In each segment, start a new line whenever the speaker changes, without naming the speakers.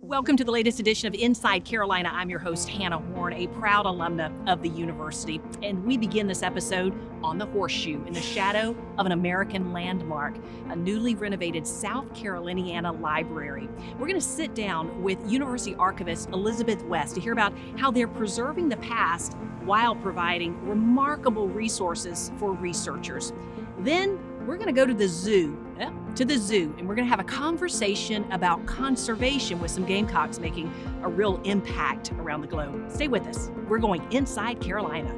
Welcome to the latest edition of Inside Carolina. I'm your host, Hannah Horn, a proud alumna of the university. And we begin this episode on the Horseshoe in the shadow of an American landmark, a newly renovated South Caroliniana Library. We're going to sit down with University Archivist Elizabeth West to hear about how they're preserving the past while providing remarkable resources for researchers. Then we're going to go to the zoo, and we're going to have a conversation about conservation with some Gamecocks making a real impact around the globe. Stay with us. We're going inside Carolina.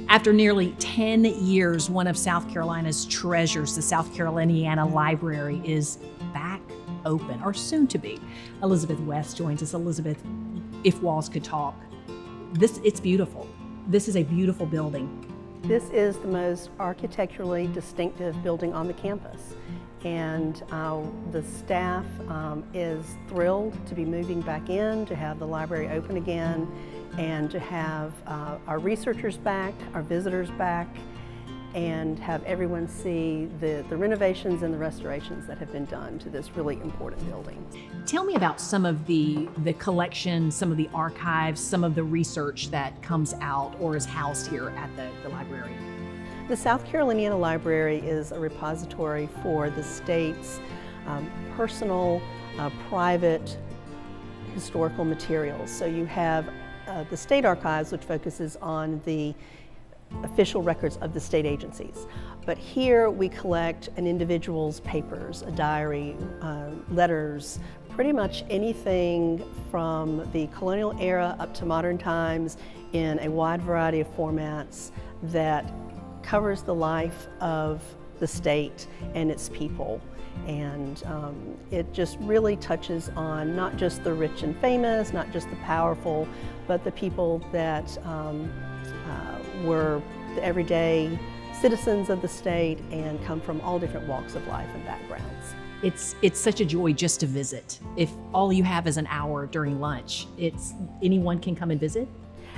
After nearly 10 years, one of South Carolina's treasures, the South Caroliniana Library, is back open, or soon to be. Elizabeth West joins us. Elizabeth, if walls could talk. It's beautiful. This is a beautiful building.
This is the most architecturally distinctive building on the campus. And the staff is thrilled to be moving back in, to have the library open again, and to have our researchers back, our visitors back, and have everyone see the renovations and the restorations that have been done to this really important building.
Tell me about some of the collection, some of the archives, some of the research that comes out or is housed here at the library.
The South Caroliniana Library is a repository for the state's personal, private historical materials. So you have the state archives, which focuses on the official records of the state agencies. But here we collect an individual's papers, a diary, letters, pretty much anything from the colonial era up to modern times in a wide variety of formats that covers the life of the state and its people. And it just really touches on not just the rich and famous, not just the powerful, but the people that were the everyday citizens of the state and come from all different walks of life and backgrounds.
It's such a joy just to visit. If all you have is an hour during lunch, anyone can come and visit?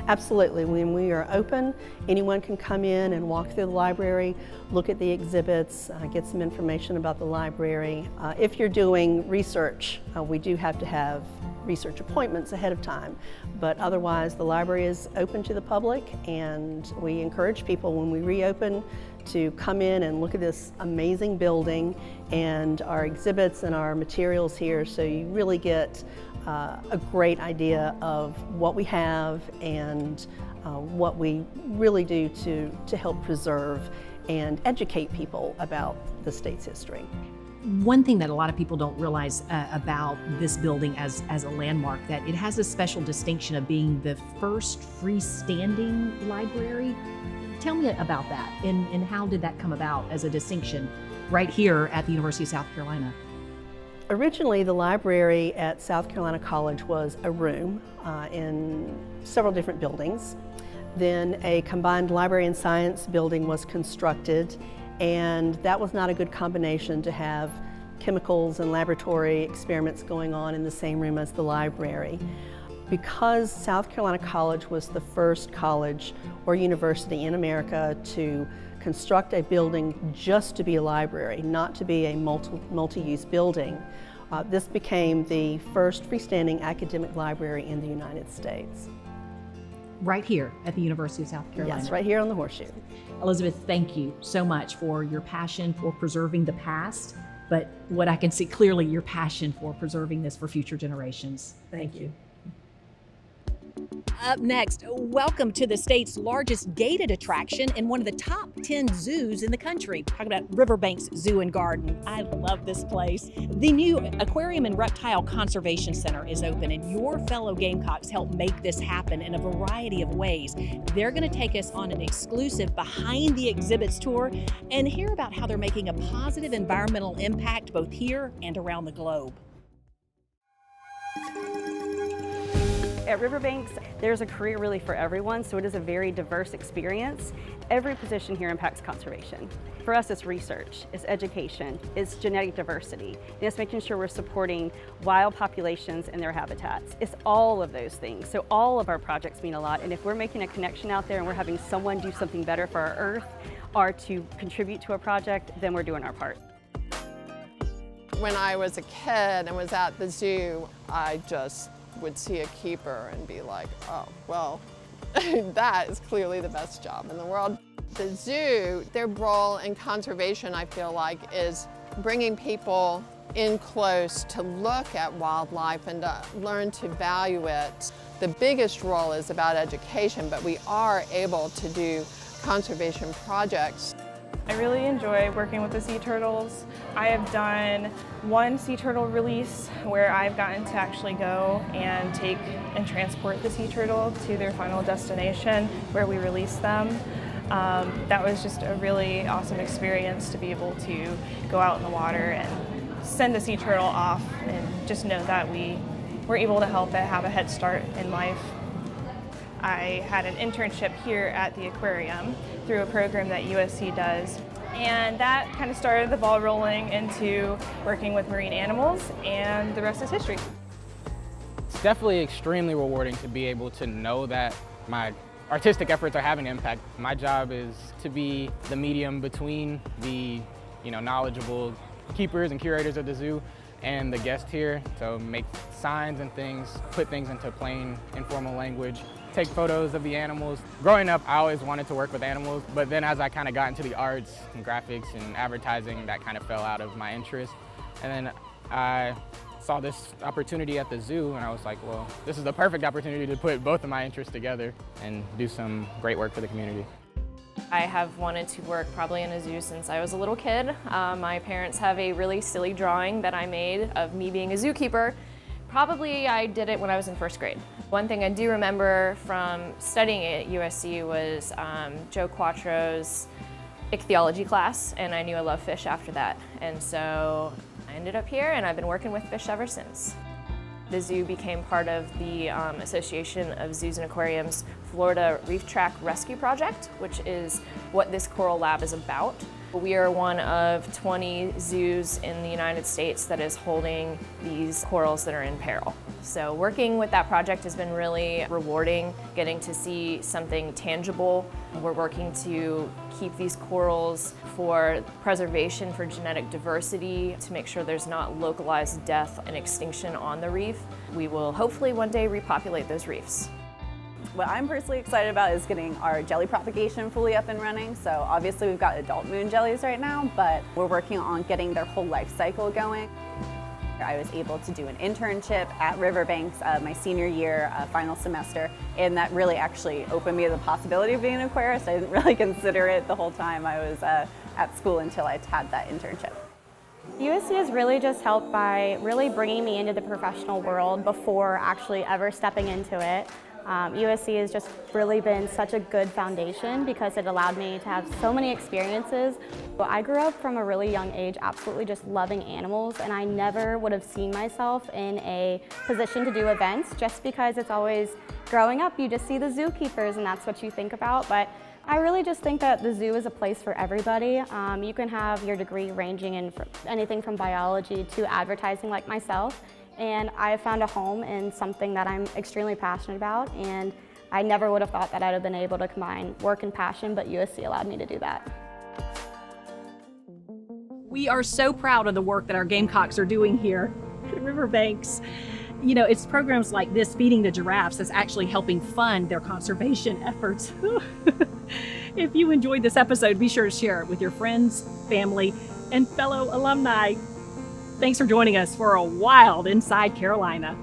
Absolutely. When we are open, anyone can come in and walk through the library, look at the exhibits, get some information about the library. If you're doing research, we do have to have research appointments ahead of time, but otherwise the library is open to the public, and we encourage people when we reopen to come in and look at this amazing building and our exhibits and our materials here, so you really get a great idea of what we have and what we really do to help preserve and educate people about the state's history.
One thing that a lot of people don't realize about this building as a landmark, that it has a special distinction of being the first freestanding library. Tell me about that, and how did that come about as a distinction right here at the University of South Carolina?
Originally, the library at South Carolina College was a room in several different buildings. Then a combined library and science building was constructed, and that was not a good combination to have chemicals and laboratory experiments going on in the same room as the library. Because South Carolina College was the first college or university in America to construct a building just to be a library, not to be a multi-use building, this became the first freestanding academic library in the United States.
Right here at the University of South Carolina.
Yes, right here on the Horseshoe.
Elizabeth, thank you so much for your passion for preserving the past, but what I can see clearly, your passion for preserving this for future generations. Thank you. Up next, welcome to the state's largest gated attraction and one of the top 10 zoos in the country. Talking about Riverbanks Zoo Garden. I love this place. The new Aquarium and Reptile Conservation Center is open, and your fellow Gamecocks help make this happen in a variety of ways. They're going to take us on an exclusive behind the exhibits tour and hear about how they're making a positive environmental impact both here and around the globe.
At Riverbanks, there's a career really for everyone, so it is a very diverse experience. Every position here impacts conservation. For us, it's research, it's education, it's genetic diversity, and it's making sure we're supporting wild populations and their habitats. It's all of those things. So all of our projects mean a lot, and if we're making a connection out there and we're having someone do something better for our earth, are to contribute to a project, then we're doing our part.
When I was a kid and was at the zoo, I just would see a keeper and be like, oh, well, that is clearly the best job in the world. The zoo, their role in conservation, I feel like, is bringing people in close to look at wildlife and to learn to value it. The biggest role is about education, but we are able to do conservation projects.
I really enjoy working with the sea turtles. I have done one sea turtle release where I've gotten to actually go and take and transport the sea turtle to their final destination where we release them. That was just a really awesome experience to be able to go out in the water and send the sea turtle off and just know that we were able to help it have a head start in life. I had an internship here at the aquarium through a program that USC does, and that kind of started the ball rolling into working with marine animals, and the rest is history.
It's definitely extremely rewarding to be able to know that my artistic efforts are having an impact. My job is to be the medium between the knowledgeable keepers and curators of the zoo and the guests here, so make signs and things, put things into plain, informal language, take photos of the animals. Growing up, I always wanted to work with animals, but then as I kind of got into the arts and graphics and advertising, that kind of fell out of my interest. And then I saw this opportunity at the zoo, and I was like, well, this is the perfect opportunity to put both of my interests together and do some great work for the community.
I have wanted to work probably in a zoo since I was a little kid. My parents have a really silly drawing that I made of me being a zookeeper. Probably I did it when I was in first grade. One thing I do remember from studying at USC was Joe Quattro's ichthyology class, and I knew I loved fish after that. And so I ended up here, and I've been working with fish ever since. The zoo became part of the Association of Zoos and Aquariums Florida Reef Track Rescue Project, which is what this coral lab is about. We are one of 20 zoos in the United States that is holding these corals that are in peril. So working with that project has been really rewarding, getting to see something tangible. We're working to keep these corals for preservation, for genetic diversity, to make sure there's not localized death and extinction on the reef. We will hopefully one day repopulate those reefs.
What I'm personally excited about is getting our jelly propagation fully up and running. So obviously we've got adult moon jellies right now, but we're working on getting their whole life cycle going. I was able to do an internship at Riverbanks my senior year, final semester, and that really actually opened me to the possibility of being an aquarist. I didn't really consider it the whole time I was at school until I had that internship.
USC has really just helped by really bringing me into the professional world before actually ever stepping into it. USC has just really been such a good foundation because it allowed me to have so many experiences. But I grew up from a really young age absolutely just loving animals, and I never would have seen myself in a position to do events just because it's always, growing up you just see the zookeepers and that's what you think about. But I really just think that the zoo is a place for everybody. You can have your degree ranging in anything from biology to advertising like myself. And I have found a home in something that I'm extremely passionate about, and I never would have thought that I'd have been able to combine work and passion, but USC allowed me to do that.
We are so proud of the work that our Gamecocks are doing here at Riverbanks. You know, it's programs like this, Feeding the Giraffes, that's actually helping fund their conservation efforts. If you enjoyed this episode, be sure to share it with your friends, family, and fellow alumni. Thanks for joining us for a wild Inside Carolina.